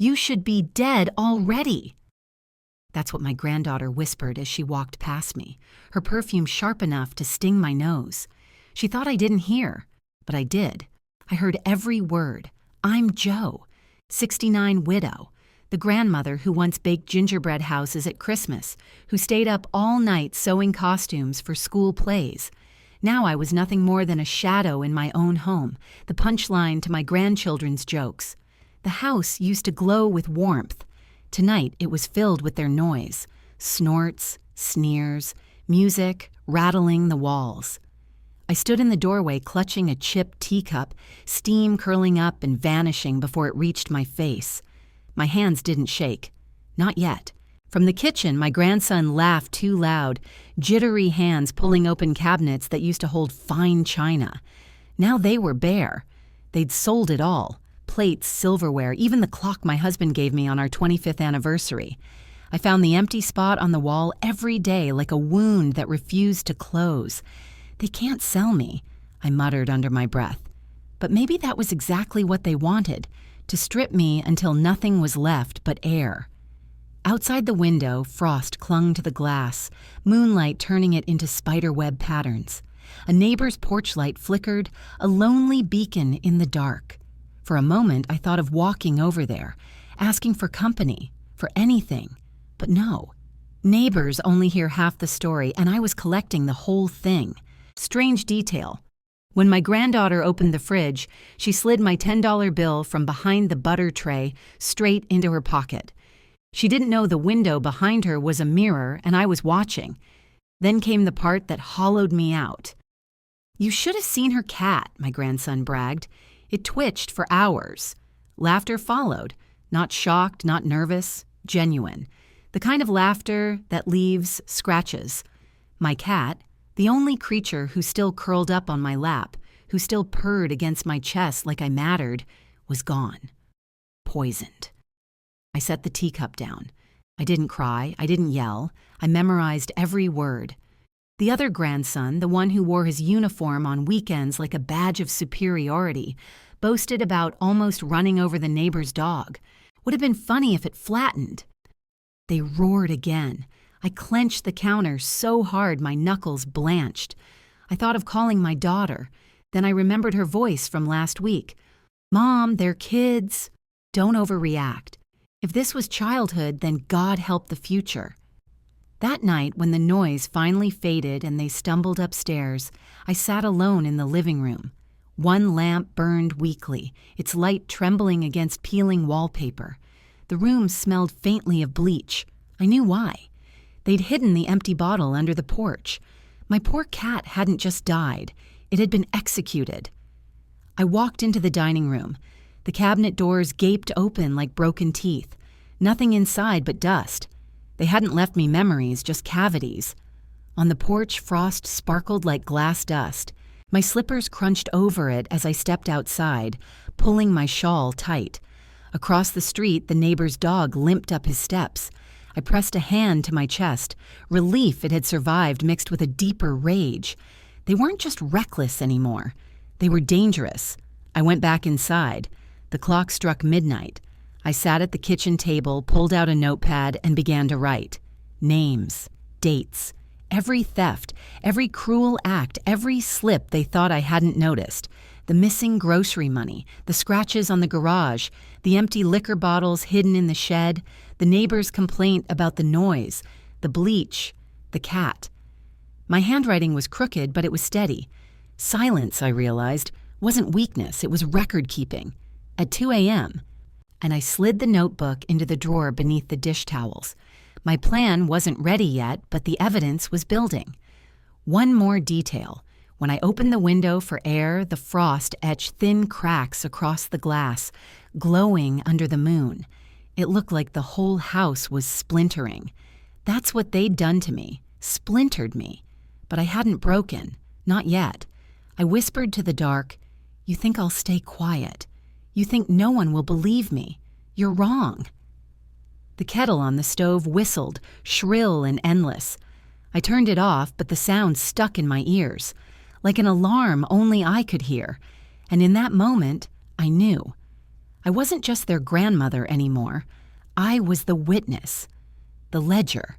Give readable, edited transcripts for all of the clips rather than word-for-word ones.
You should be dead already." That's what my granddaughter whispered as she walked past me, her perfume sharp enough to sting my nose. She thought I didn't hear, but I did. I heard every word. I'm Jo, 69 widow, the grandmother who once baked gingerbread houses at Christmas, who stayed up all night sewing costumes for school plays. Now I was nothing more than a shadow in my own home, the punchline to my grandchildren's jokes. The house used to glow with warmth. Tonight it was filled with their noise, snorts, sneers, music rattling the walls. I stood in the doorway clutching a chipped teacup, steam curling up and vanishing before it reached my face. My hands didn't shake. Not yet. From the kitchen, my grandson laughed too loud, jittery hands pulling open cabinets that used to hold fine china. Now they were bare. They'd sold it all. Plates, silverware, even the clock my husband gave me on our 25th anniversary. I found the empty spot on the wall every day like a wound that refused to close. "They can't sell me," I muttered under my breath. But maybe that was exactly what they wanted, to strip me until nothing was left but air. Outside the window, frost clung to the glass, moonlight turning it into spiderweb patterns. A neighbor's porch light flickered, a lonely beacon in the dark. For a moment, I thought of walking over there, asking for company, for anything. But no. Neighbors only hear half the story, and I was collecting the whole thing. Strange detail. When my granddaughter opened the fridge, she slid my $10 bill from behind the butter tray straight into her pocket. She didn't know the window behind her was a mirror, and I was watching. Then came the part that hollowed me out. "You should have seen her cat," my grandson bragged. It twitched for hours. Laughter followed, not shocked, not nervous, genuine. The kind of laughter that leaves scratches. My cat, the only creature who still curled up on my lap, who still purred against my chest like I mattered, was gone. Poisoned. I set the teacup down. I didn't cry, I didn't yell. I memorized every word. The other grandson, the one who wore his uniform on weekends like a badge of superiority, boasted about almost running over the neighbor's dog. Would have been funny if it flattened. They roared again. I clenched the counter so hard my knuckles blanched. I thought of calling my daughter. Then I remembered her voice from last week. "Mom, they're kids." Don't overreact. If this was childhood, then God help the future. That night, when the noise finally faded and they stumbled upstairs, I sat alone in the living room. One lamp burned weakly, its light trembling against peeling wallpaper. The room smelled faintly of bleach. I knew why. They'd hidden the empty bottle under the porch. My poor cat hadn't just died. It had been executed. I walked into the dining room. The cabinet doors gaped open like broken teeth. Nothing inside but dust. They hadn't left me memories, just cavities. On the porch, frost sparkled like glass dust. My slippers crunched over it as I stepped outside, pulling my shawl tight. Across the street, the neighbor's dog limped up his steps. I pressed a hand to my chest, relief it had survived mixed with a deeper rage. They weren't just reckless anymore. They were dangerous. I went back inside. The clock struck midnight. I sat at the kitchen table, pulled out a notepad, and began to write. Names, dates, every theft, every cruel act, every slip they thought I hadn't noticed. The missing grocery money, the scratches on the garage, the empty liquor bottles hidden in the shed, the neighbor's complaint about the noise, the bleach, the cat. My handwriting was crooked, but it was steady. Silence, I realized, wasn't weakness, it was record-keeping. At 2 a.m., and I slid the notebook into the drawer beneath the dish towels. My plan wasn't ready yet, but the evidence was building. One more detail. When I opened the window for air, the frost etched thin cracks across the glass, glowing under the moon. It looked like the whole house was splintering. That's what they'd done to me, splintered me. But I hadn't broken, not yet. I whispered to the dark, "You think I'll stay quiet. You think no one will believe me. You're wrong." The kettle on the stove whistled, shrill and endless. I turned it off, but the sound stuck in my ears, like an alarm only I could hear. And in that moment, I knew. I wasn't just their grandmother anymore. I was the witness, the ledger,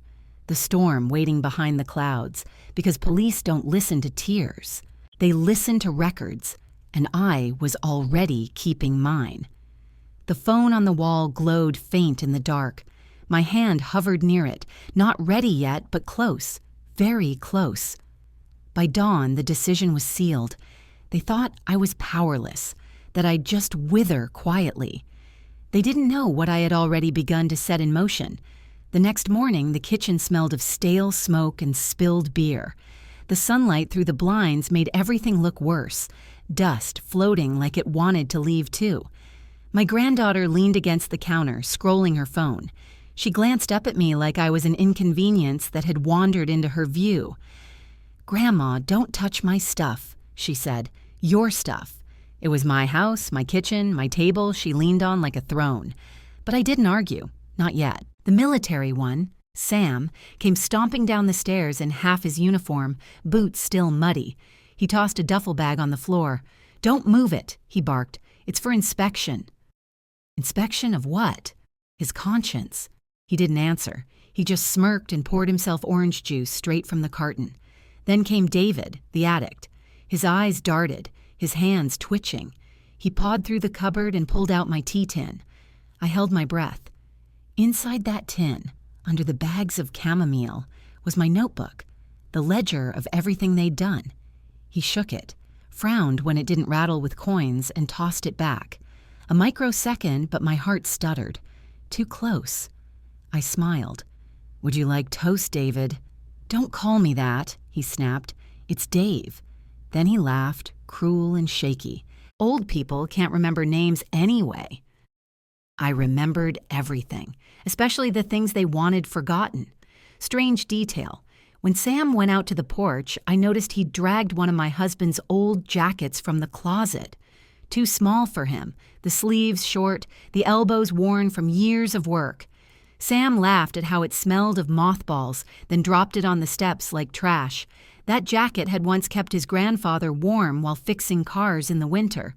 the storm waiting behind the clouds, because police don't listen to tears. They listen to records, and I was already keeping mine. The phone on the wall glowed faint in the dark. My hand hovered near it, not ready yet, but close, very close. By dawn, the decision was sealed. They thought I was powerless, that I'd just wither quietly. They didn't know what I had already begun to set in motion. The next morning, the kitchen smelled of stale smoke and spilled beer. The sunlight through the blinds made everything look worse, dust floating like it wanted to leave too. My granddaughter leaned against the counter, scrolling her phone. She glanced up at me like I was an inconvenience that had wandered into her view. "Grandma, don't touch my stuff," she said. "Your stuff." It was my house, my kitchen, my table she leaned on like a throne. But I didn't argue, not yet. The military one, Sam, came stomping down the stairs in half his uniform, boots still muddy. He tossed a duffel bag on the floor. "Don't move it," he barked. "It's for inspection." Inspection of what? His conscience. He didn't answer. He just smirked and poured himself orange juice straight from the carton. Then came David, the addict. His eyes darted, his hands twitching. He pawed through the cupboard and pulled out my tea tin. I held my breath. Inside that tin, under the bags of chamomile, was my notebook, the ledger of everything they'd done. He shook it, frowned when it didn't rattle with coins, and tossed it back. A microsecond, but my heart stuttered. Too close. I smiled. "Would you like toast, David?" "Don't call me that," he snapped. "It's Dave." Then he laughed, cruel and shaky. "Old people can't remember names anyway." I remembered everything, especially the things they wanted forgotten. Strange detail. When Sam went out to the porch, I noticed he'd dragged one of my husband's old jackets from the closet. Too small for him, the sleeves short, the elbows worn from years of work. Sam laughed at how it smelled of mothballs, then dropped it on the steps like trash. That jacket had once kept his grandfather warm while fixing cars in the winter.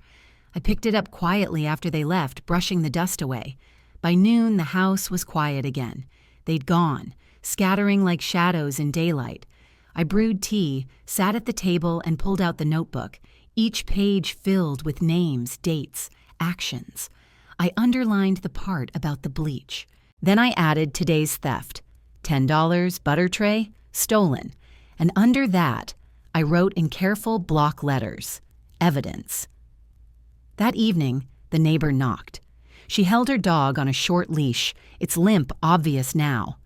I picked it up quietly after they left, brushing the dust away. By noon, the house was quiet again. They'd gone, scattering like shadows in daylight. I brewed tea, sat at the table, and pulled out the notebook, each page filled with names, dates, actions. I underlined the part about the bleach. Then I added today's theft. $10, butter tray, stolen. And under that, I wrote in careful block letters, evidence. That evening, the neighbor knocked. She held her dog on a short leash, its limp obvious now.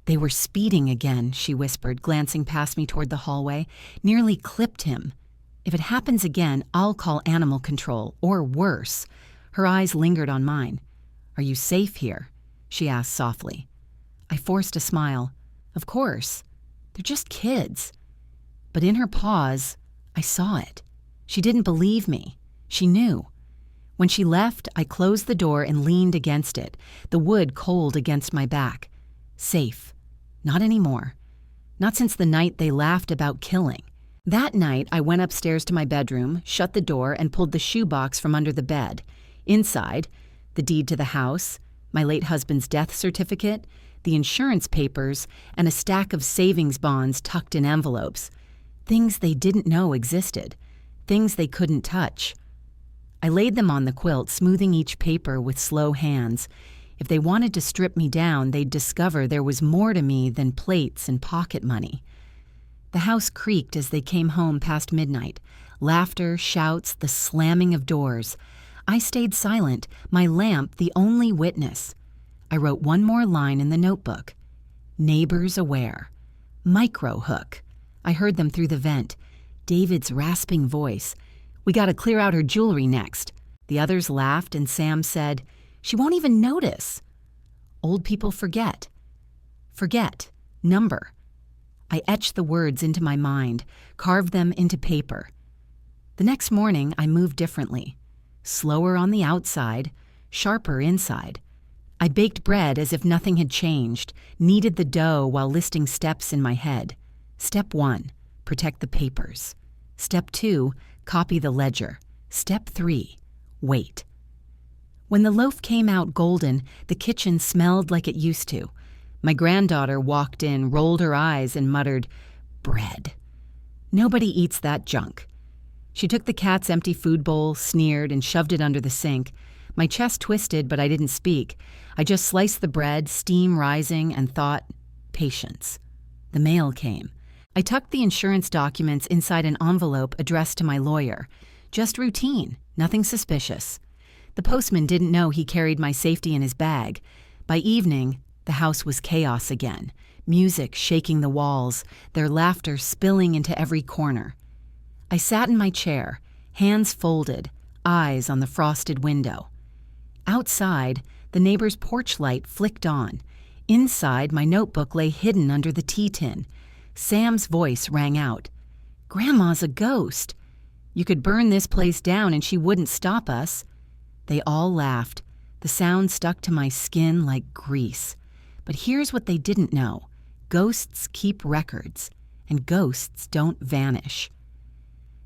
"They were speeding again," she whispered, glancing past me toward the hallway. "Nearly clipped him. If it happens again, I'll call animal control, or worse." Her eyes lingered on mine. "Are you safe here?" she asked softly. I forced a smile. "Of course. They're just kids." But in her pause, I saw it. She didn't believe me. She knew. When she left, I closed the door and leaned against it, the wood cold against my back. Safe. Not anymore. Not since the night they laughed about killing. That night, I went upstairs to my bedroom, shut the door, and pulled the shoebox from under the bed. Inside, the deed to the house, my late husband's death certificate, the insurance papers, and a stack of savings bonds tucked in envelopes. Things they didn't know existed. Things they couldn't touch. I laid them on the quilt, smoothing each paper with slow hands. If they wanted to strip me down, they'd discover there was more to me than plates and pocket money. The house creaked as they came home past midnight. Laughter, shouts, the slamming of doors. I stayed silent, my lamp the only witness. I wrote one more line in the notebook. Neighbors aware. Micro hook. I heard them through the vent. David's rasping voice. "We gotta clear out her jewelry next." The others laughed, and Sam said, "She won't even notice." Old people forget. Forget. Number. I etched the words into my mind, carved them into paper. The next morning, I moved differently. Slower on the outside, sharper inside. I baked bread as if nothing had changed, kneaded the dough while listing steps in my head. Step 1, protect the papers. Step 2, copy the ledger. Step 3, wait. When the loaf came out golden, the kitchen smelled like it used to. My granddaughter walked in, rolled her eyes, and muttered, "Bread. Nobody eats that junk." She took the cat's empty food bowl, sneered, and shoved it under the sink. My chest twisted, but I didn't speak. I just sliced the bread, steam rising, and thought, patience. The mail came. I tucked the insurance documents inside an envelope addressed to my lawyer. Just routine, nothing suspicious. The postman didn't know he carried my safety in his bag. By evening, the house was chaos again. Music shaking the walls, their laughter spilling into every corner. I sat in my chair, hands folded, eyes on the frosted window. Outside, the neighbor's porch light flicked on. Inside, my notebook lay hidden under the tea tin. Sam's voice rang out. "Grandma's a ghost. You could burn this place down and she wouldn't stop us." They all laughed. The sound stuck to my skin like grease. But here's what they didn't know. Ghosts keep records, and ghosts don't vanish.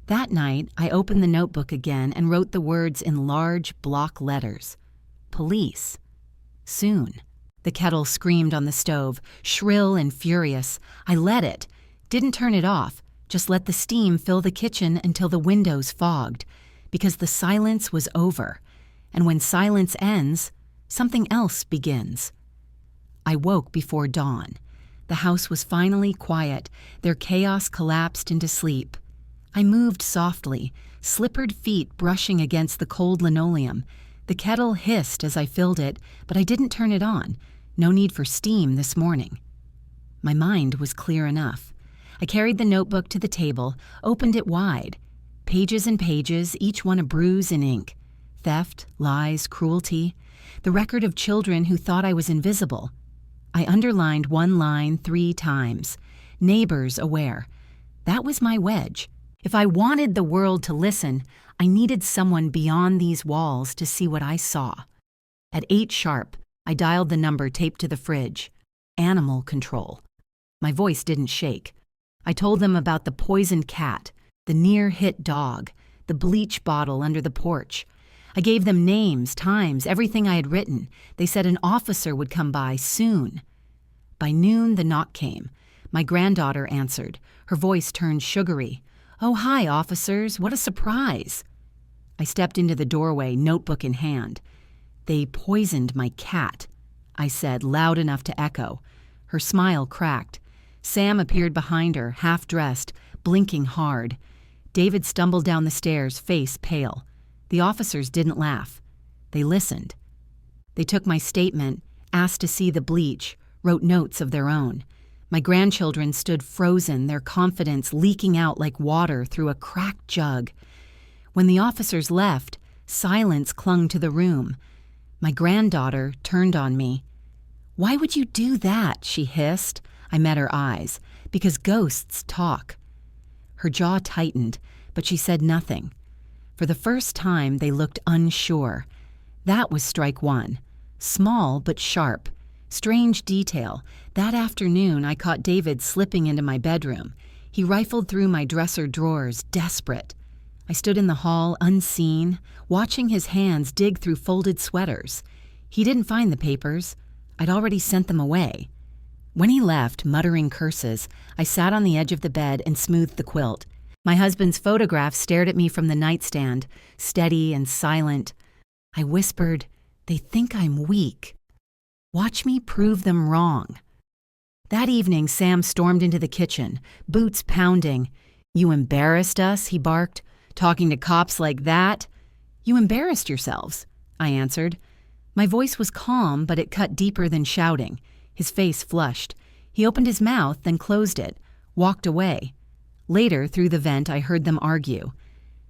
That night, I opened the notebook again and wrote the words in large block letters. Police. Soon. The kettle screamed on the stove, shrill and furious. I let it. Didn't turn it off. Just let the steam fill the kitchen until the windows fogged. Because the silence was over. And when silence ends, something else begins. I woke before dawn. The house was finally quiet. Their chaos collapsed into sleep. I moved softly, slippered feet brushing against the cold linoleum. The kettle hissed as I filled it, but I didn't turn it on. No need for steam this morning. My mind was clear enough. I carried the notebook to the table, opened it wide. Pages and pages, each one a bruise in ink. Theft, lies, cruelty. The record of children who thought I was invisible. I underlined one line 3 times. Neighbors aware. That was my wedge. If I wanted the world to listen, I needed someone beyond these walls to see what I saw. At 8 sharp, I dialed the number taped to the fridge. Animal control. My voice didn't shake. I told them about the poisoned cat, the near-hit dog, the bleach bottle under the porch. I gave them names, times, everything I had written. They said an officer would come by soon. By noon, the knock came. My granddaughter answered. Her voice turned sugary. "Oh, hi, officers. What a surprise." I stepped into the doorway, notebook in hand. "They poisoned my cat," I said, loud enough to echo. Her smile cracked. Sam appeared behind her, half-dressed, blinking hard. David stumbled down the stairs, face pale. The officers didn't laugh. They listened. They took my statement, asked to see the bleach, wrote notes of their own. My grandchildren stood frozen, their confidence leaking out like water through a cracked jug. When the officers left, silence clung to the room. My granddaughter turned on me. "Why would you do that?" she hissed. I met her eyes. "Because ghosts talk." Her jaw tightened, but she said nothing. For the first time, they looked unsure. That was strike one. Small but sharp. Strange detail. That afternoon, I caught David slipping into my bedroom. He rifled through my dresser drawers, desperate. I stood in the hall, unseen, watching his hands dig through folded sweaters. He didn't find the papers. I'd already sent them away. When he left, muttering curses, I sat on the edge of the bed and smoothed the quilt. My husband's photograph stared at me from the nightstand, steady and silent. I whispered, "They think I'm weak. Watch me prove them wrong." That evening, Sam stormed into the kitchen, boots pounding. "You embarrassed us," he barked. "Talking to cops like that?" "You embarrassed yourselves," I answered. My voice was calm, but it cut deeper than shouting. His face flushed. He opened his mouth, then closed it, walked away. Later, through the vent, I heard them argue.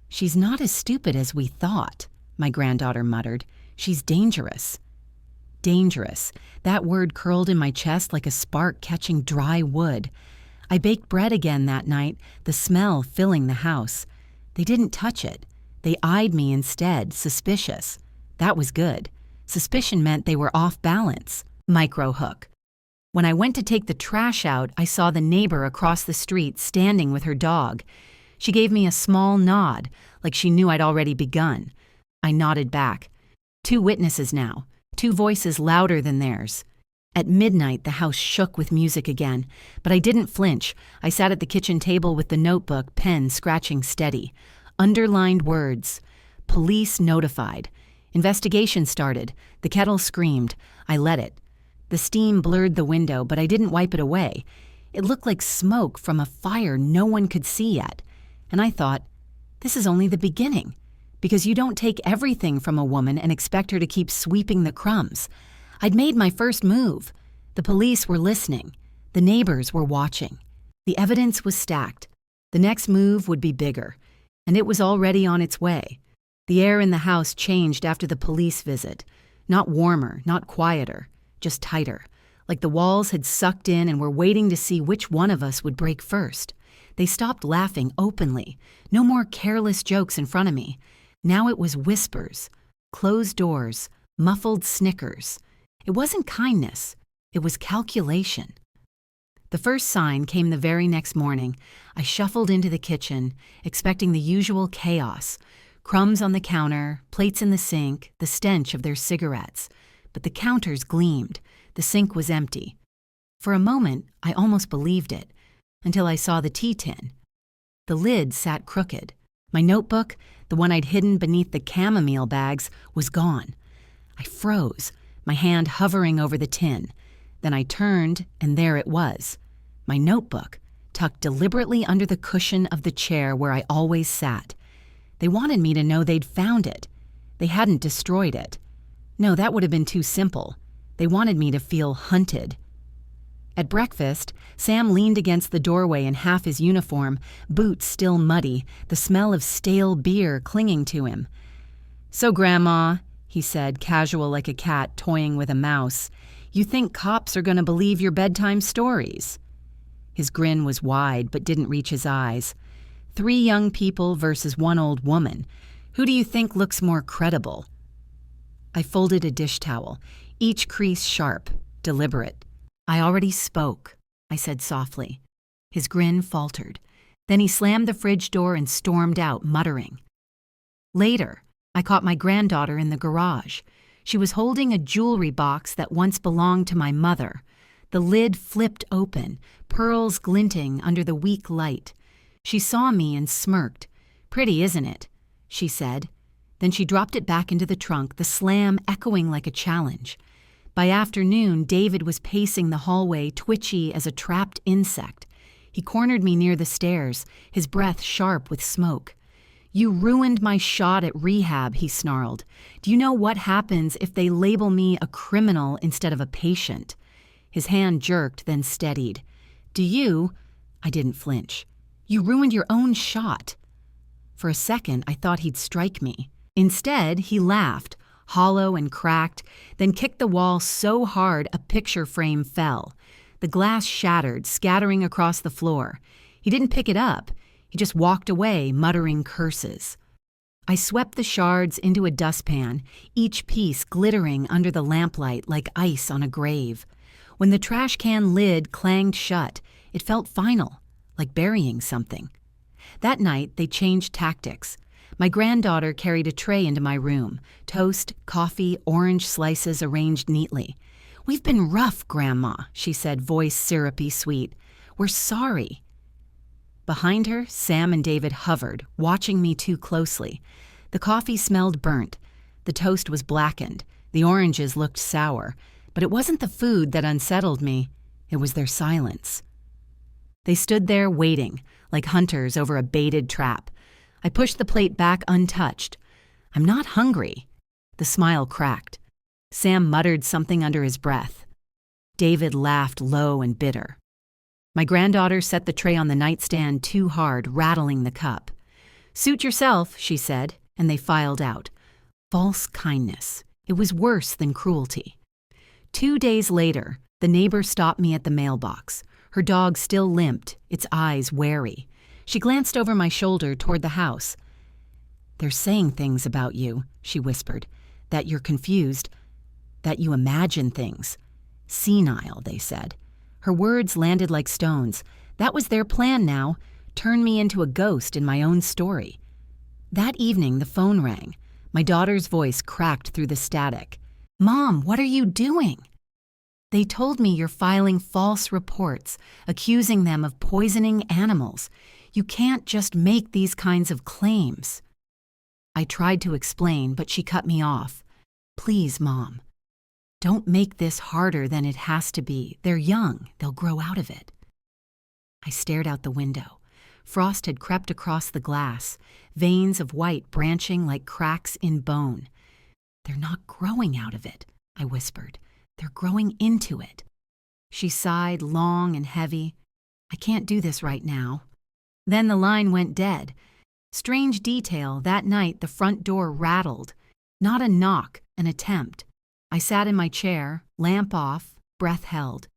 "She's not as stupid as we thought," my granddaughter muttered. "She's dangerous." Dangerous. That word curled in my chest like a spark catching dry wood. I baked bread again that night, the smell filling the house. They didn't touch it. They eyed me instead, suspicious. That was good. Suspicion meant they were off balance. Micro-hook. When I went to take the trash out, I saw the neighbor across the street standing with her dog. She gave me a small nod, like she knew I'd already begun. I nodded back. 2 witnesses now, 2 voices louder than theirs. At midnight, the house shook with music again, but I didn't flinch. I sat at the kitchen table with the notebook, pen scratching steady. Underlined words. Police notified. Investigation started. The kettle screamed. I let it. The steam blurred the window, but I didn't wipe it away. It looked like smoke from a fire no one could see yet. And I thought, this is only the beginning, because you don't take everything from a woman and expect her to keep sweeping the crumbs. I'd made my first move. The police were listening. The neighbors were watching. The evidence was stacked. The next move would be bigger, and it was already on its way. The air in the house changed after the police visit. Not warmer, not quieter, just tighter, like the walls had sucked in and were waiting to see which one of us would break first. They stopped laughing openly. No more careless jokes in front of me. Now it was whispers, closed doors, muffled snickers. It wasn't kindness. It was calculation. The first sign came the very next morning. I shuffled into the kitchen, expecting the usual chaos. Crumbs on the counter, plates in the sink, the stench of their cigarettes. But the counters gleamed. The sink was empty. For a moment, I almost believed it, until I saw the tea tin. The lid sat crooked. My notebook, the one I'd hidden beneath the chamomile bags, was gone. I froze, my hand hovering over the tin. Then I turned, and there it was. My notebook, tucked deliberately under the cushion of the chair where I always sat. They wanted me to know they'd found it. They hadn't destroyed it. No, that would have been too simple. They wanted me to feel hunted. At breakfast, Sam leaned against the doorway in half his uniform, boots still muddy, the smell of stale beer clinging to him. "So, Grandma," he said, casual like a cat toying with a mouse, "you think cops are going to believe your bedtime stories?" His grin was wide but didn't reach his eyes. 3 young people versus 1 old woman. Who do you think looks more credible? I folded a dish towel, each crease sharp, deliberate. "I already spoke," I said softly. His grin faltered. Then he slammed the fridge door and stormed out, muttering. Later, I caught my granddaughter in the garage. She was holding a jewelry box that once belonged to my mother. The lid flipped open, pearls glinting under the weak light. She saw me and smirked. "Pretty, isn't it?" she said. Then she dropped it back into the trunk, the slam echoing like a challenge. By afternoon, David was pacing the hallway, twitchy as a trapped insect. He cornered me near the stairs, his breath sharp with smoke. "You ruined my shot at rehab," he snarled. "Do you know what happens if they label me a criminal instead of a patient?" His hand jerked, then steadied. "Do you—" I didn't flinch. "You ruined your own shot." For a second, I thought he'd strike me. Instead, he laughed, hollow and cracked, then kicked the wall so hard a picture frame fell. The glass shattered, scattering across the floor. He didn't pick it up. He just walked away, muttering curses. I swept the shards into a dustpan, each piece glittering under the lamplight like ice on a grave. When the trash can lid clanged shut, it felt final, like burying something. That night, they changed tactics. My granddaughter carried a tray into my room, toast, coffee, orange slices arranged neatly. "We've been rough, Grandma," she said, voice syrupy sweet. "We're sorry." Behind her, Sam and David hovered, watching me too closely. The coffee smelled burnt. The toast was blackened. The oranges looked sour. But it wasn't the food that unsettled me. It was their silence. They stood there waiting, like hunters over a baited trap. I pushed the plate back untouched. "I'm not hungry." The smile cracked. Sam muttered something under his breath. David laughed low and bitter. My granddaughter set the tray on the nightstand too hard, rattling the cup. "Suit yourself," she said, and they filed out. False kindness. It was worse than cruelty. 2 days later, the neighbor stopped me at the mailbox. Her dog still limped, its eyes wary. She glanced over my shoulder toward the house. "They're saying things about you," she whispered. "That you're confused. That you imagine things. Senile, they said." Her words landed like stones. That was their plan now. Turn me into a ghost in my own story. That evening, the phone rang. My daughter's voice cracked through the static. "Mom, what are you doing?" "They told me you're filing false reports, accusing them of poisoning animals. You can't just make these kinds of claims." I tried to explain, but she cut me off. "Please, Mom. Don't make this harder than it has to be. They're young. They'll grow out of it." I stared out the window. Frost had crept across the glass, veins of white branching like cracks in bone. "They're not growing out of it," I whispered. "They're growing into it." She sighed long and heavy. "I can't do this right now." Then the line went dead. Strange detail, that night the front door rattled. Not a knock, an attempt. I sat in my chair, lamp off, breath held.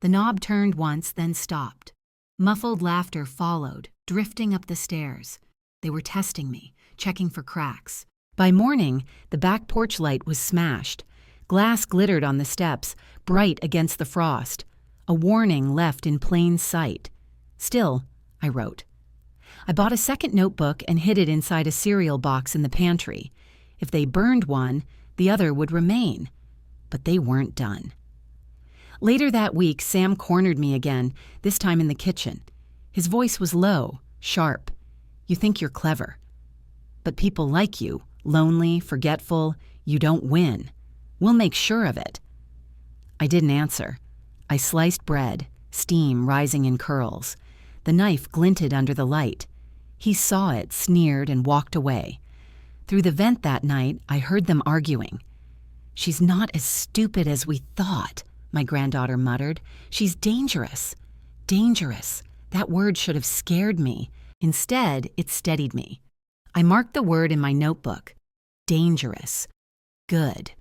The knob turned once, then stopped. Muffled laughter followed, drifting up the stairs. They were testing me, checking for cracks. By morning, the back porch light was smashed. Glass glittered on the steps, bright against the frost. A warning left in plain sight. "Still," I wrote. I bought a second notebook and hid it inside a cereal box in the pantry. If they burned one, the other would remain. But they weren't done. Later that week, Sam cornered me again, this time in the kitchen. His voice was low, sharp. "You think you're clever. But people like you, lonely, forgetful, you don't win. We'll make sure of it." I didn't answer. I sliced bread, steam rising in curls. The knife glinted under the light. He saw it, sneered, and walked away. Through the vent that night, I heard them arguing. "She's not as stupid as we thought," my granddaughter muttered. "She's dangerous." Dangerous. That word should have scared me. Instead, it steadied me. I marked the word in my notebook. Dangerous. Good.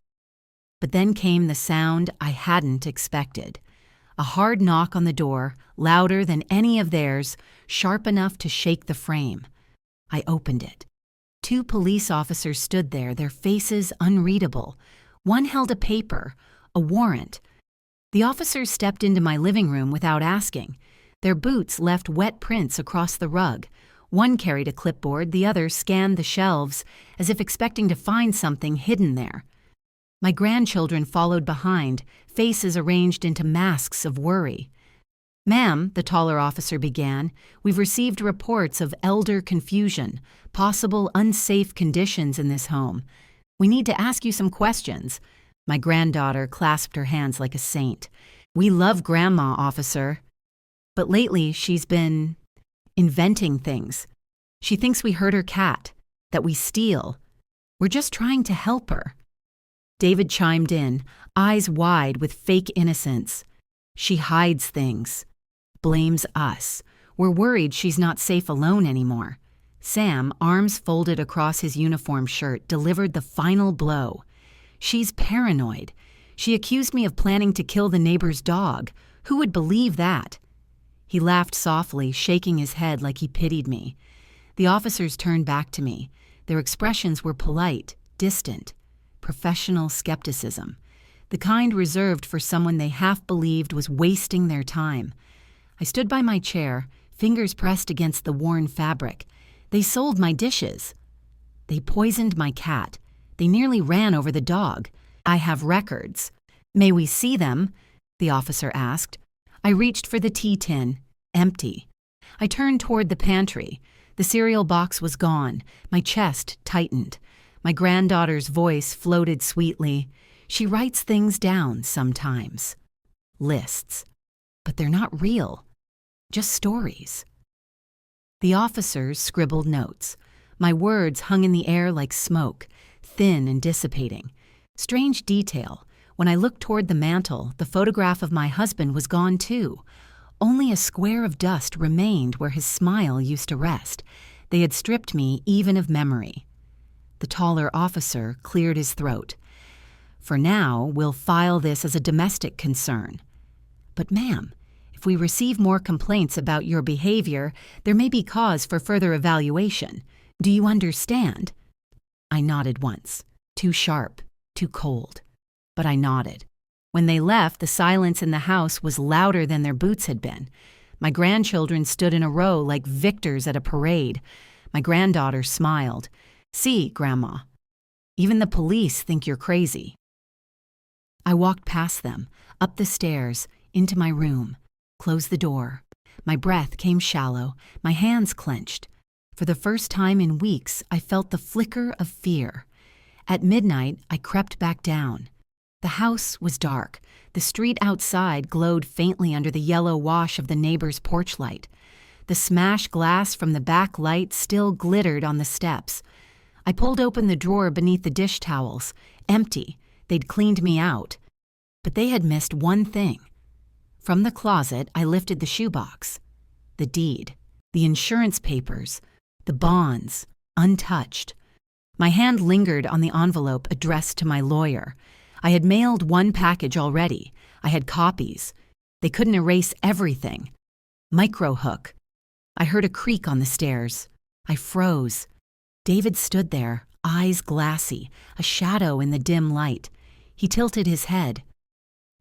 But then came the sound I hadn't expected. A hard knock on the door, louder than any of theirs, sharp enough to shake the frame. I opened it. 2 police officers stood there, their faces unreadable. One held a paper, a warrant. The officers stepped into my living room without asking. Their boots left wet prints across the rug. One carried a clipboard, the other scanned the shelves, as if expecting to find something hidden there. My grandchildren followed behind, faces arranged into masks of worry. "Ma'am," the taller officer began, "we've received reports of elder confusion, possible unsafe conditions in this home. We need to ask you some questions." My granddaughter clasped her hands like a saint. "We love Grandma, officer. But lately she's been inventing things. She thinks we hurt her cat, that we steal. We're just trying to help her." David chimed in, eyes wide with fake innocence. "She hides things. Blames us. We're worried she's not safe alone anymore." Sam, arms folded across his uniform shirt, delivered the final blow. "She's paranoid. She accused me of planning to kill the neighbor's dog. Who would believe that?" He laughed softly, shaking his head like he pitied me. The officers turned back to me. Their expressions were polite, distant. Professional skepticism. The kind reserved for someone they half believed was wasting their time. I stood by my chair, fingers pressed against the worn fabric. They sold my dishes. They poisoned my cat. They nearly ran over the dog. I have records. "May we see them?" the officer asked. I reached for the tea tin. Empty. I turned toward the pantry. The cereal box was gone. My chest tightened. My granddaughter's voice floated sweetly. "She writes things down sometimes. Lists. But they're not real. Just stories." The officers scribbled notes. My words hung in the air like smoke, thin and dissipating. Strange detail. When I looked toward the mantel, the photograph of my husband was gone too. Only a square of dust remained where his smile used to rest. They had stripped me even of memory. The taller officer cleared his throat. "For now, we'll file this as a domestic concern." "But ma'am, if we receive more complaints about your behavior, there may be cause for further evaluation. Do you understand?" I nodded once. Too sharp, too cold. But I nodded. When they left, the silence in the house was louder than their boots had been. My grandchildren stood in a row like victors at a parade. My granddaughter smiled. "See, Grandma." Even the police think you're crazy." I walked past them, up the stairs, into my room, closed the door. My breath came shallow, my hands clenched. For the first time in weeks, I felt the flicker of fear. At midnight, I crept back down. The house was dark. The street outside glowed faintly under the yellow wash of the neighbor's porch light. The smashed glass from the back light still glittered on the steps. I pulled open the drawer beneath the dish towels. Empty. They'd cleaned me out. But they had missed one thing. From the closet, I lifted the shoebox. The deed. The insurance papers. The bonds. Untouched. My hand lingered on the envelope addressed to my lawyer. I had mailed one package already. I had copies. They couldn't erase everything. Microhook. I heard a creak on the stairs. I froze. David stood there, eyes glassy, a shadow in the dim light. He tilted his head.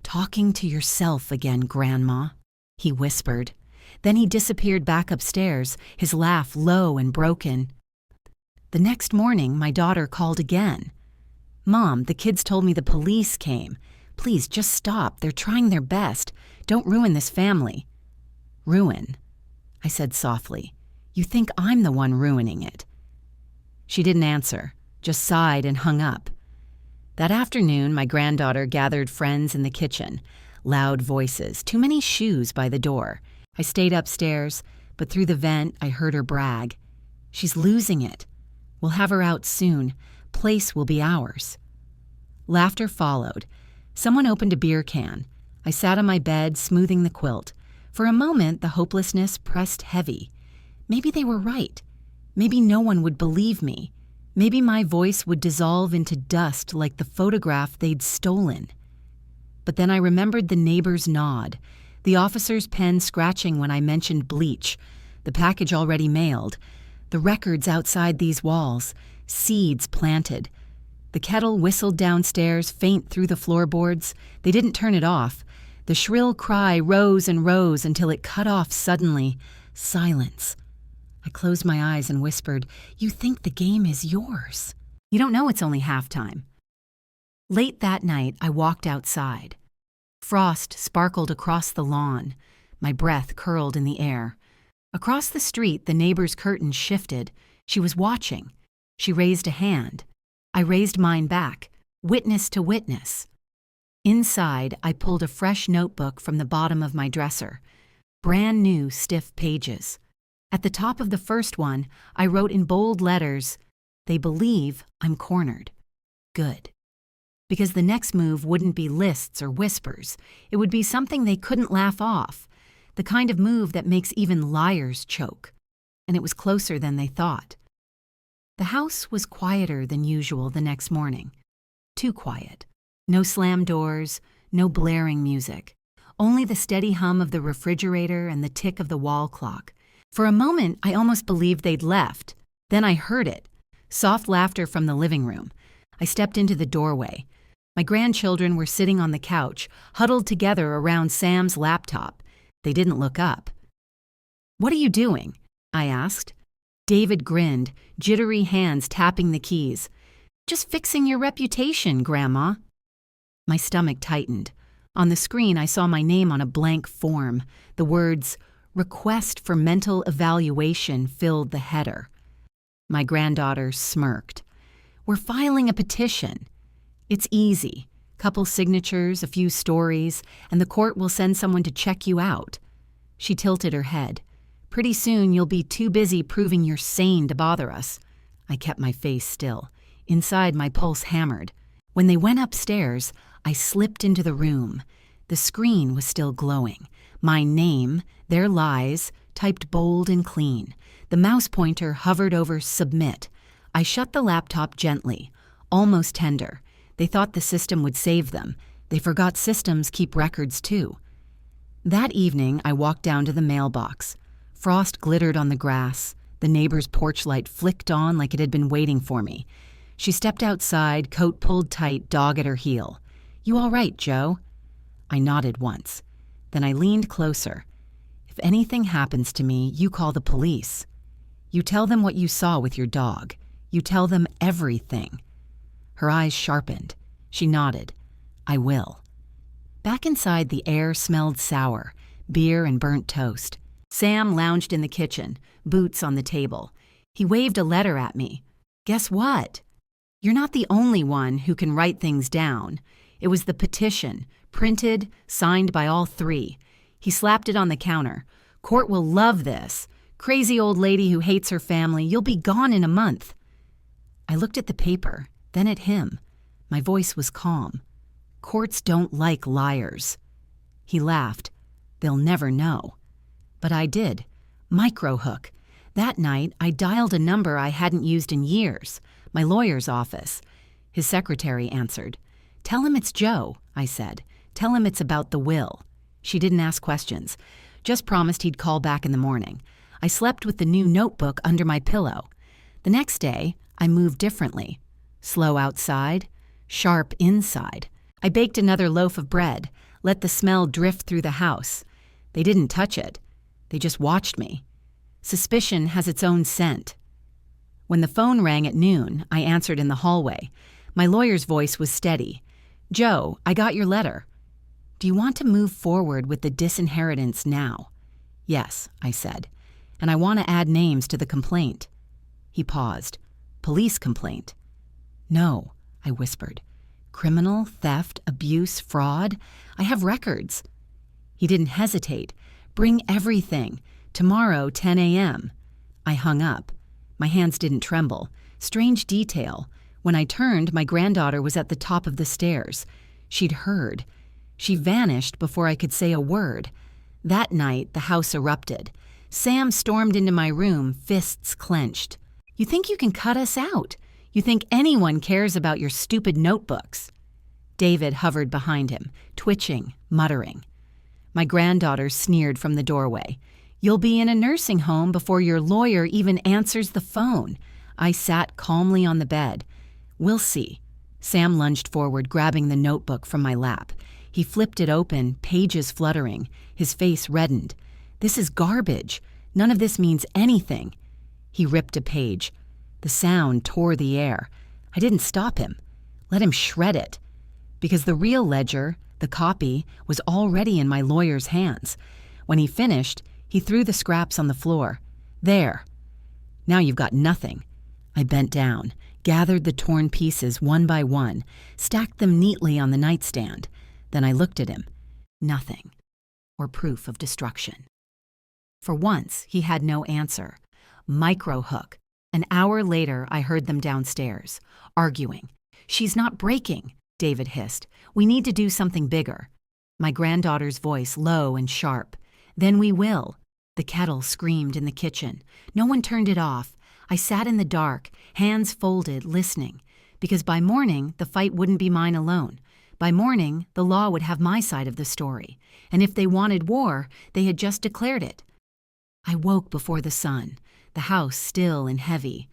"Talking to yourself again, Grandma," he whispered. Then he disappeared back upstairs, his laugh low and broken. The next morning, my daughter called again. "Mom, the kids told me the police came. Please, just stop. They're trying their best. Don't ruin this family." "Ruin?" I said softly. "You think I'm the one ruining it." She didn't answer, just sighed and hung up. That afternoon, my granddaughter gathered friends in the kitchen. Loud voices, too many shoes by the door. I stayed upstairs, but through the vent, I heard her brag. "She's losing it. We'll have her out soon. Place will be ours." Laughter followed. Someone opened a beer can. I sat on my bed, smoothing the quilt. For a moment, the hopelessness pressed heavy. Maybe they were right. Maybe no one would believe me. Maybe my voice would dissolve into dust like the photograph they'd stolen. But then I remembered the neighbor's nod, the officer's pen scratching when I mentioned bleach, the package already mailed, the records outside these walls, seeds planted. The kettle whistled downstairs, faint through the floorboards. They didn't turn it off. The shrill cry rose and rose until it cut off suddenly. Silence. I closed my eyes and whispered, "You think the game is yours. You don't know it's only halftime." Late that night, I walked outside. Frost sparkled across the lawn. My breath curled in the air. Across the street, the neighbor's curtain shifted. She was watching. She raised a hand. I raised mine back, witness to witness. Inside, I pulled a fresh notebook from the bottom of my dresser. Brand new, stiff pages. At the top of the first one, I wrote in bold letters, "They believe I'm cornered." Good. Because the next move wouldn't be lists or whispers. It would be something they couldn't laugh off. The kind of move that makes even liars choke. And it was closer than they thought. The house was quieter than usual the next morning. Too quiet. No slammed doors, no blaring music. Only the steady hum of the refrigerator and the tick of the wall clock. For a moment, I almost believed they'd left. Then I heard it. Soft laughter from the living room. I stepped into the doorway. My grandchildren were sitting on the couch, huddled together around Sam's laptop. They didn't look up. "What are you doing?" I asked. David grinned, jittery hands tapping the keys. "Just fixing your reputation, Grandma." My stomach tightened. On the screen, I saw my name on a blank form. The words, "Request for mental evaluation," filled the header. My granddaughter smirked. "We're filing a petition. It's easy. Couple signatures, a few stories, and the court will send someone to check you out." She tilted her head. "Pretty soon you'll be too busy proving you're sane to bother us." I kept my face still. Inside, my pulse hammered. When they went upstairs, I slipped into the room. The screen was still glowing. My name, their lies, typed bold and clean. The mouse pointer hovered over submit. I shut the laptop gently, almost tender. They thought the system would save them. They forgot systems keep records too. That evening, I walked down to the mailbox. Frost glittered on the grass. The neighbor's porch light flicked on like it had been waiting for me. She stepped outside, coat pulled tight, dog at her heel. "You all right, Joe?" I nodded once. Then I leaned closer. "If anything happens to me, you call the police. You tell them what you saw with your dog. You tell them everything." Her eyes sharpened. She nodded. I will. Back inside, the air smelled sour, beer and burnt toast. Sam lounged in the kitchen, boots on the table. He waved a letter at me. Guess what? You're not the only one who can write things down. It was the petition, printed, signed by all three. He slapped it on the counter. Court will love this. Crazy old lady who hates her family, you'll be gone in a month. I looked at the paper, then at him. My voice was calm. Courts don't like liars. He laughed. They'll never know. But I did. Microhook. That night, I dialed a number I hadn't used in years, my lawyer's office. His secretary answered. Tell him it's Joe, I said. Tell him it's about the will. She didn't ask questions, just promised he'd call back in the morning. I slept with the new notebook under my pillow. The next day, I moved differently. Slow outside, sharp inside. I baked another loaf of bread, let the smell drift through the house. They didn't touch it. They just watched me. Suspicion has its own scent. When the phone rang at noon, I answered in the hallway. My lawyer's voice was steady. Joe, I got your letter. Do you want to move forward with the disinheritance now? Yes, I said. And I want to add names to the complaint. He paused. Police complaint. No, I whispered. Criminal, theft, abuse, fraud. I have records. He didn't hesitate. Bring everything. Tomorrow, 10 a.m. I hung up. My hands didn't tremble. Strange detail. When I turned, my granddaughter was at the top of the stairs. She'd heard. She vanished before I could say a word. That night, the house erupted. Sam stormed into my room, fists clenched. You think you can cut us out? You think anyone cares about your stupid notebooks? David hovered behind him, twitching, muttering. My granddaughter sneered from the doorway. You'll be in a nursing home before your lawyer even answers the phone. I sat calmly on the bed. We'll see. Sam lunged forward, grabbing the notebook from my lap. He flipped it open, pages fluttering. His face reddened. This is garbage. None of this means anything. He ripped a page. The sound tore the air. I didn't stop him. Let him shred it. Because the real ledger, the copy, was already in my lawyer's hands. When he finished, he threw the scraps on the floor. There. Now you've got nothing. I bent down, gathered the torn pieces one by one, stacked them neatly on the nightstand. Then I looked at him. Nothing. Or proof of destruction. For once, he had no answer. Microhook. An hour later, I heard them downstairs, arguing. She's not breaking, David hissed. We need to do something bigger. My granddaughter's voice low and sharp. Then we will. The kettle screamed in the kitchen. No one turned it off. I sat in the dark, hands folded, listening. Because by morning, the fight wouldn't be mine alone. By morning, the law would have my side of the story. And if they wanted war, they had just declared it. I woke before the sun, the house still and heavy.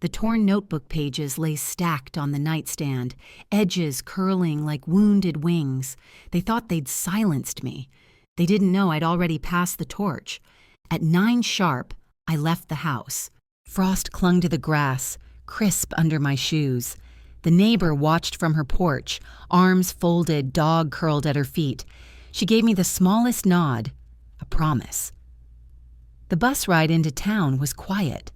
The torn notebook pages lay stacked on the nightstand, edges curling like wounded wings. They thought they'd silenced me. They didn't know I'd already passed the torch. At 9 sharp, I left the house. Frost clung to the grass, crisp under my shoes. The neighbor watched from her porch, arms folded, dog curled at her feet. She gave me the smallest nod, a promise. The bus ride into town was quiet.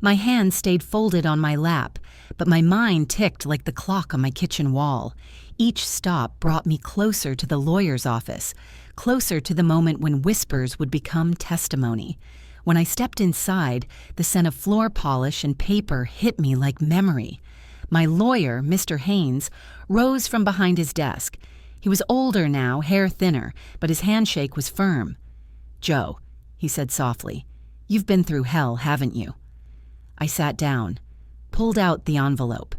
My hands stayed folded on my lap, but my mind ticked like the clock on my kitchen wall. Each stop brought me closer to the lawyer's office, closer to the moment when whispers would become testimony. When I stepped inside, the scent of floor polish and paper hit me like memory. My lawyer, Mr. Haynes, rose from behind his desk. He was older now, hair thinner, but his handshake was firm. "Joe," he said softly, "you've been through hell, haven't you?" I sat down, pulled out the envelope.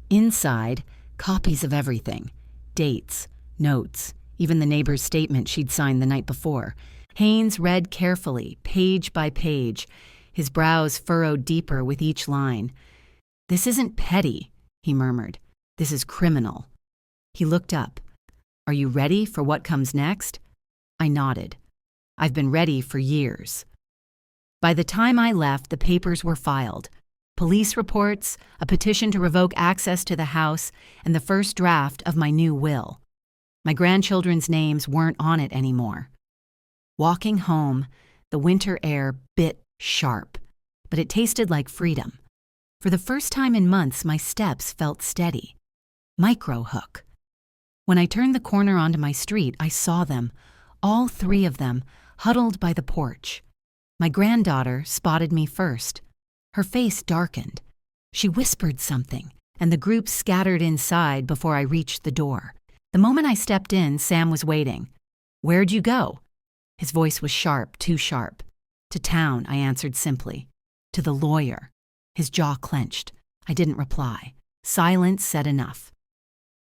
Inside, copies of everything. Dates, notes, even the neighbor's statement she'd signed the night before. Haynes read carefully, page by page, his brows furrowed deeper with each line. "This isn't petty," he murmured. "This is criminal." He looked up. "Are you ready for what comes next?" I nodded. "I've been ready for years." By the time I left, the papers were filed. Police reports, a petition to revoke access to the house, and the first draft of my new will. My grandchildren's names weren't on it anymore. Walking home, the winter air bit sharp, but it tasted like freedom. For the first time in months, my steps felt steady. Micro-hook. When I turned the corner onto my street, I saw them, all three of them, huddled by the porch. My granddaughter spotted me first. Her face darkened. She whispered something, and the group scattered inside before I reached the door. The moment I stepped in, Sam was waiting. "Where'd you go?" His voice was sharp, too sharp. "To town," I answered simply. "To the lawyer." His jaw clenched. I didn't reply. Silence said enough.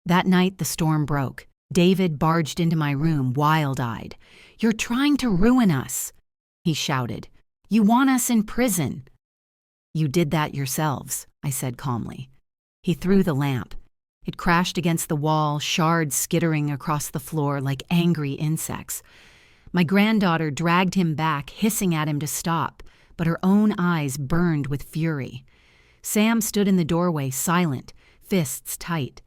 That night, the storm broke. David barged into my room, wild-eyed. "You're trying to ruin us," he shouted. "You want us in prison." "You did that yourselves," I said calmly. He threw the lamp. It crashed against the wall, shards skittering across the floor like angry insects. My granddaughter dragged him back, hissing at him to stop, but her own eyes burned with fury. Sam stood in the doorway, silent, fists tight.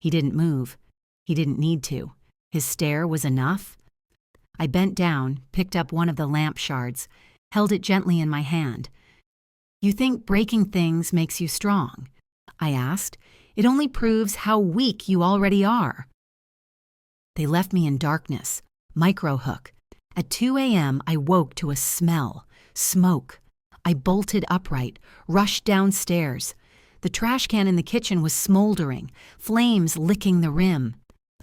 He didn't move. He didn't need to. His stare was enough. I bent down, picked up one of the lamp shards, held it gently in my hand. "You think breaking things makes you strong?" I asked. "It only proves how weak you already are." They left me in darkness. Micro-hook. At 2 a.m., I woke to a smell. Smoke. I bolted upright, rushed downstairs. The trash can in the kitchen was smoldering, flames licking the rim.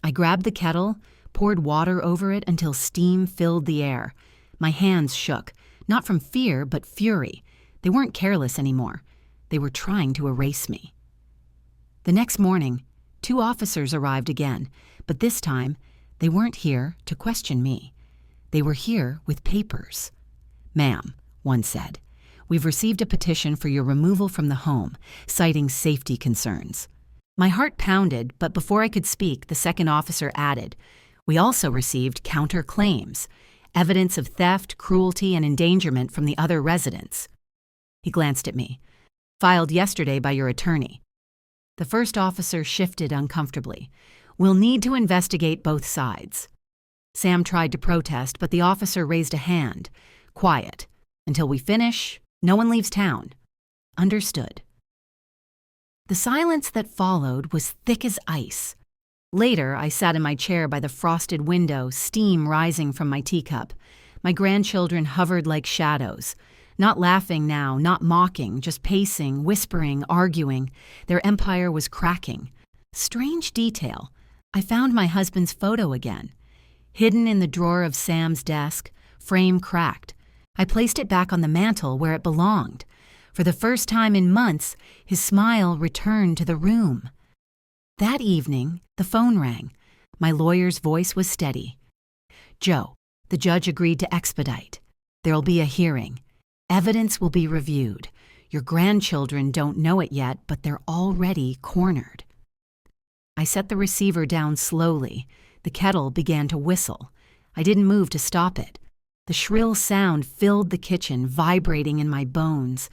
I grabbed the kettle, poured water over it until steam filled the air. My hands shook, not from fear, but fury. They weren't careless anymore. They were trying to erase me. The next morning, 2 officers arrived again, but this time, they weren't here to question me. They were here with papers. "Ma'am," one said, "we've received a petition for your removal from the home, citing safety concerns." My heart pounded, but before I could speak, the second officer added, "We also received counter-claims, evidence of theft, cruelty, and endangerment from the other residents." He glanced at me. "Filed yesterday by your attorney." The first officer shifted uncomfortably. "We'll need to investigate both sides." Sam tried to protest, but the officer raised a hand. "Quiet. Until we finish, no one leaves town." "Understood." The silence that followed was thick as ice. Later, I sat in my chair by the frosted window, steam rising from my teacup. My grandchildren hovered like shadows. Not laughing now, not mocking, just pacing, whispering, arguing. Their empire was cracking. Strange detail. I found my husband's photo again. Hidden in the drawer of Sam's desk, frame cracked. I placed it back on the mantel where it belonged. For the first time in months, his smile returned to the room. That evening, the phone rang. My lawyer's voice was steady. "Joe, the judge agreed to expedite. There'll be a hearing. Evidence will be reviewed. Your grandchildren don't know it yet, but they're already cornered." I set the receiver down slowly. The kettle began to whistle. I didn't move to stop it. The shrill sound filled the kitchen, vibrating in my bones.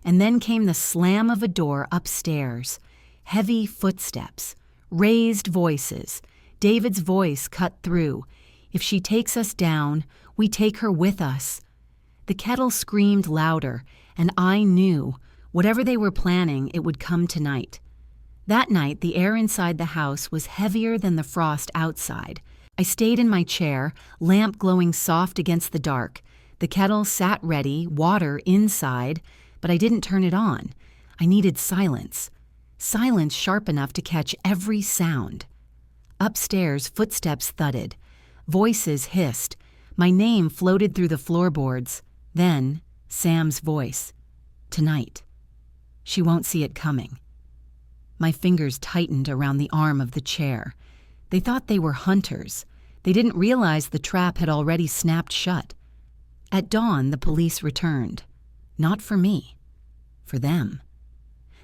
And then came the slam of a door upstairs. Heavy footsteps. Raised voices. David's voice cut through. "If she takes us down, we take her with us." The kettle screamed louder, and I knew, whatever they were planning, it would come tonight. That night, the air inside the house was heavier than the frost outside. I stayed in my chair, lamp glowing soft against the dark. The kettle sat ready, water inside, but I didn't turn it on. I needed silence. Silence sharp enough to catch every sound. Upstairs, footsteps thudded. Voices hissed. My name floated through the floorboards. Then, Sam's voice. "Tonight. She won't see it coming." My fingers tightened around the arm of the chair. They thought they were hunters. They didn't realize the trap had already snapped shut. At dawn, the police returned. Not for me. For them.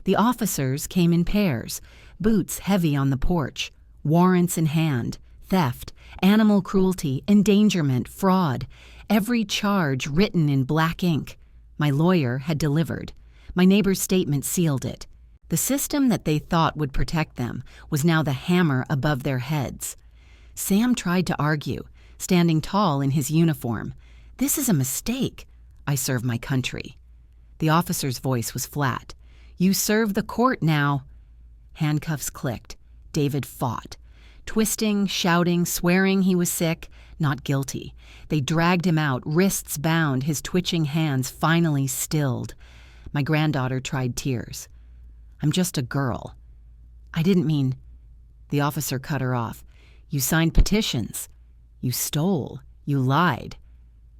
The officers came in pairs, boots heavy on the porch, warrants in hand, theft, animal cruelty, endangerment, fraud, every charge written in black ink. My lawyer had delivered. My neighbor's statement sealed it. The system that they thought would protect them was now the hammer above their heads. Sam tried to argue, standing tall in his uniform. "This is a mistake. I serve my country." The officer's voice was flat. "You serve the court now." Handcuffs clicked. David fought. Twisting, shouting, swearing he was sick, not guilty. They dragged him out, wrists bound, his twitching hands finally stilled. My granddaughter tried tears. "I'm just a girl." "I didn't mean—" The officer cut her off. "You signed petitions. You stole. You lied."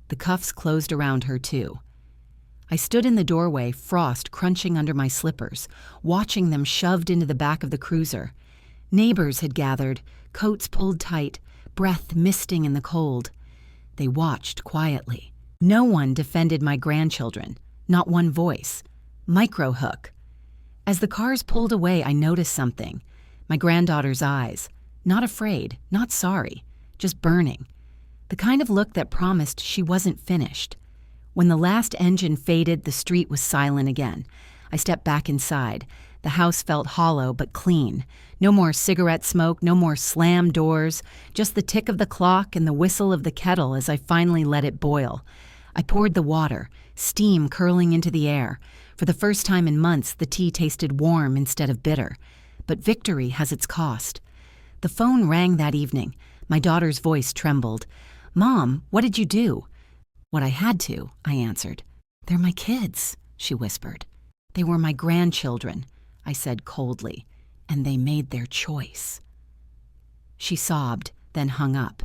The cuffs closed around her, too. I stood in the doorway, frost crunching under my slippers, watching them shoved into the back of the cruiser. Neighbors had gathered, coats pulled tight, breath misting in the cold. They watched quietly. No one defended my grandchildren, not one voice. Microhook. As the cars pulled away, I noticed something. My granddaughter's eyes. Not afraid, not sorry, just burning. The kind of look that promised she wasn't finished. When the last engine faded, the street was silent again. I stepped back inside. The house felt hollow but clean. No more cigarette smoke, no more slammed doors, just the tick of the clock and the whistle of the kettle as I finally let it boil. I poured the water, steam curling into the air. For the first time in months, the tea tasted warm instead of bitter. But victory has its cost. The phone rang that evening. My daughter's voice trembled. "Mom, what did you do?" "What I had to," I answered. "They're my kids," she whispered. "They were my grandchildren," I said coldly, "and they made their choice." She sobbed, then hung up.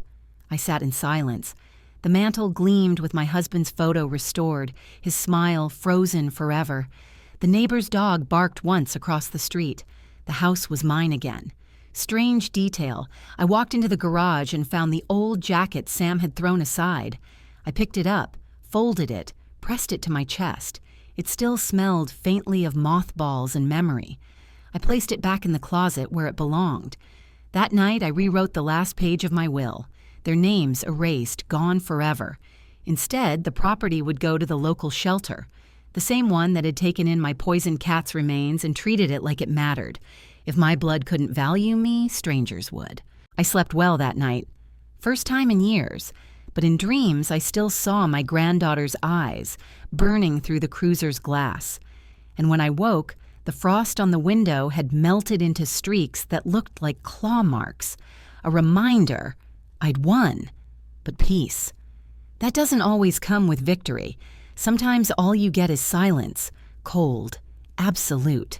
I sat in silence. The mantel gleamed with my husband's photo restored, his smile frozen forever. The neighbor's dog barked once across the street. The house was mine again. Strange detail. I walked into the garage and found the old jacket Sam had thrown aside. I picked it up, folded it, pressed it to my chest. It still smelled faintly of mothballs and memory. I placed it back in the closet where it belonged. That night, I rewrote the last page of my will. Their names erased, gone forever. Instead, the property would go to the local shelter, the same one that had taken in my poisoned cat's remains and treated it like it mattered. If my blood couldn't value me, strangers would. I slept well that night. First time in years. But in dreams, I still saw my granddaughter's eyes burning through the cruiser's glass. And when I woke, the frost on the window had melted into streaks that looked like claw marks. A reminder I'd won. But peace. That doesn't always come with victory. Sometimes all you get is silence, cold, absolute.